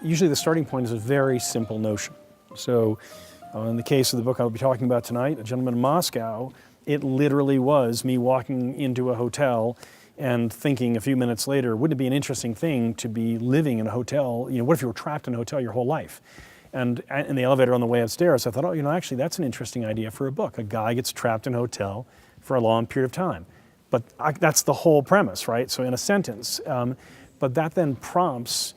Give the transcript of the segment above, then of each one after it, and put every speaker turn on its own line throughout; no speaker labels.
usually the starting point is a very simple notion. So in the case of the book I'll be talking about tonight, A Gentleman in Moscow, it literally was me walking into a hotel and thinking a few minutes later, wouldn't it be an interesting thing to be living in a hotel? What if you were trapped in a hotel your whole life? And in the elevator on the way upstairs, I thought, actually that's an interesting idea for a book. A guy gets trapped in a hotel for a long period of time. But that's the whole premise, right? So in a sentence. But that then prompts,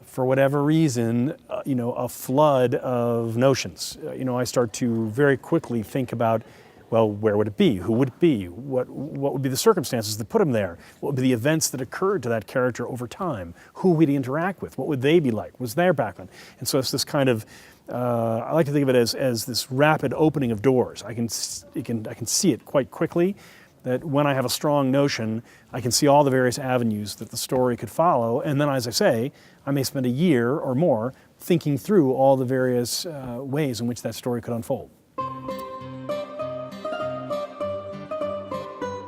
for whatever reason, a flood of notions. I start to very quickly think about, well, where would it be? Who would it be? What would be the circumstances that put him there? What would be the events that occurred to that character over time? Who would he interact with? What would they be like? What's their background? And so it's this kind of, I like to think of it as this rapid opening of doors. I can see it quite quickly, that when I have a strong notion, I can see all the various avenues that the story could follow. And then, as I say, I may spend a year or more thinking through all the various ways in which that story could unfold.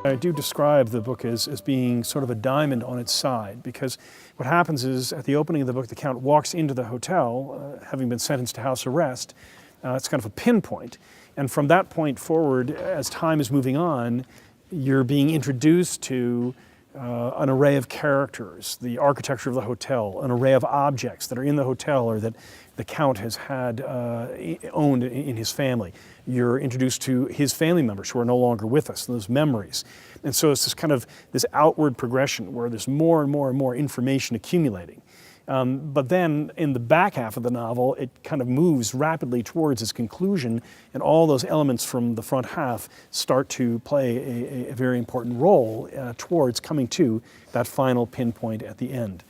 I do describe the book as being sort of a diamond on its side, because what happens is at the opening of the book, the Count walks into the hotel, having been sentenced to house arrest. It's kind of a pinpoint. And from that point forward, as time is moving on, you're being introduced to an array of characters, the architecture of the hotel, an array of objects that are in the hotel or that the Count has had owned in his family. You're introduced to his family members who are no longer with us, those memories. And so it's this kind of this outward progression where there's more and more and more information accumulating. But then in the back half of the novel, it kind of moves rapidly towards its conclusion, and all those elements from the front half start to play a very important role towards coming to that final pinpoint at the end.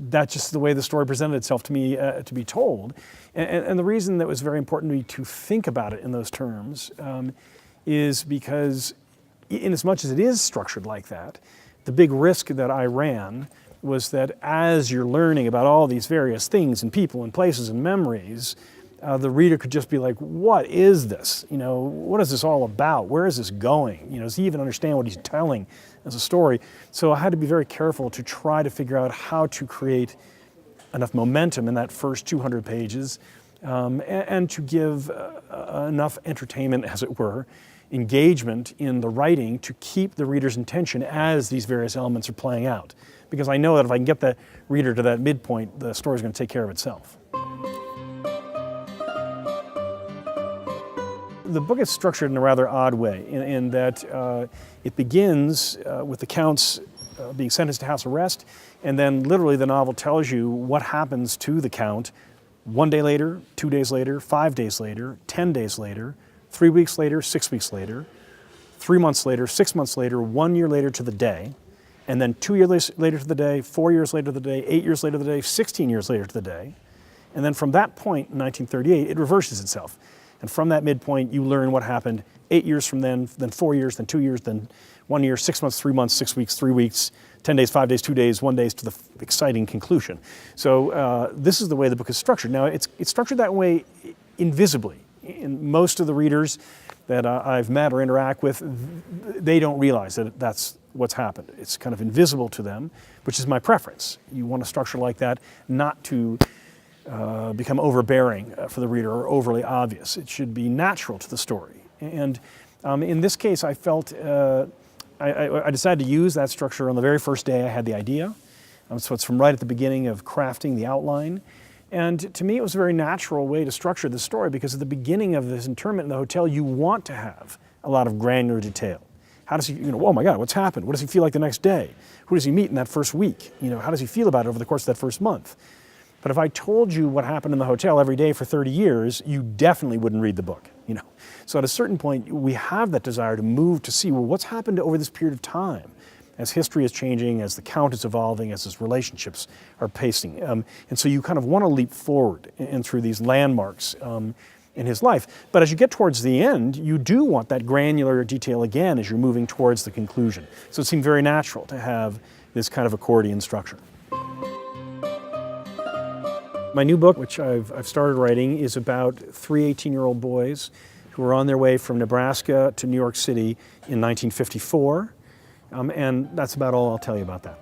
That's just the way the story presented itself to me to be told. And the reason that was very important to me to think about it in those terms is because, in as much as it is structured like that, the big risk that I ran was that as you're learning about all these various things and people and places and memories, the reader could just be like, what is this? What is this all about? Where is this going? Does he even understand what he's telling as a story? So I had to be very careful to try to figure out how to create enough momentum in that first 200 pages and to give enough entertainment, as it were, engagement in the writing to keep the reader's attention as these various elements are playing out. Because I know that if I can get the reader to that midpoint, the story's going to take care of itself. The book is structured in a rather odd way in that it begins with the Count's being sentenced to house arrest, and then literally the novel tells you what happens to the Count 1 day later, 2 days later, 5 days later, 10 days later, 3 weeks later, 6 weeks later, 3 months later, 6 months later, 1 year later to the day, and then 2 years later to the day, 4 years later to the day, 8 years later to the day, 16 years later to the day. And then from that point in 1938, it reverses itself. And from that midpoint, you learn what happened 8 years from then 4 years, then 2 years, then 1 year, 6 months, 3 months, 6 weeks, 3 weeks, 10 days, 5 days, 2 days, 1 day to the exciting conclusion. So this is the way the book is structured. Now, it's structured that way invisibly. In most of the readers that I've met or interact with, they don't realize that that's what's happened. It's kind of invisible to them, which is my preference. You want a structure like that not to become overbearing for the reader or overly obvious. It should be natural to the story. And in this case, I felt I decided to use that structure on the very first day I had the idea. So it's from right at the beginning of crafting the outline. And to me, it was a very natural way to structure the story, because at the beginning of this internment in the hotel, you want to have a lot of granular detail. How does he, oh my God, what's happened? What does he feel like the next day? Who does he meet in that first week? How does he feel about it over the course of that first month? But if I told you what happened in the hotel every day for 30 years, you definitely wouldn't read the book, So at a certain point, we have that desire to move to see, well, what's happened over this period of time as history is changing, as the Count is evolving, as his relationships are pacing. And so you kind of want to leap forward and through these landmarks in his life. But as you get towards the end, you do want that granular detail again as you're moving towards the conclusion. So it seemed very natural to have this kind of accordion structure. My new book, which I've started writing, is about 3 18-year-old boys who were on their way from Nebraska to New York City in 1954. And that's about all I'll tell you about that.